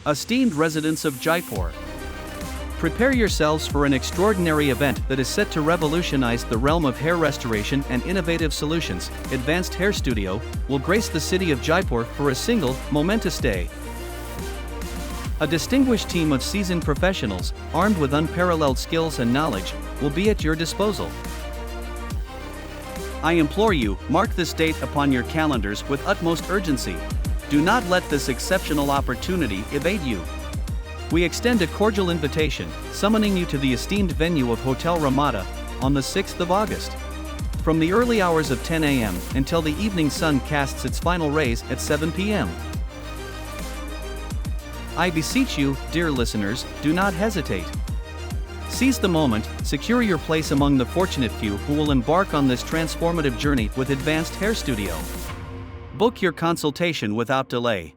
Esteemed residents of Jaipur, prepare yourselves for an extraordinary event that is set to revolutionize the realm of hair restoration and innovative solutions. Advanced Hair Studio will grace the city of Jaipur for a single, momentous day. A distinguished team of seasoned professionals, armed with unparalleled skills and knowledge, will be at your disposal. I implore you, mark this date upon your calendars with utmost urgency. Do not let this exceptional opportunity evade you. We extend a cordial invitation, summoning you to the esteemed venue of Hotel Ramada on the 6th of August. From the early hours of 10 a.m. until the evening sun casts its final rays at 7 p.m. I beseech you, dear listeners, do not hesitate. Seize the moment, secure your place among the fortunate few who will embark on this transformative journey with Advanced Hair Studio. Book your consultation without delay.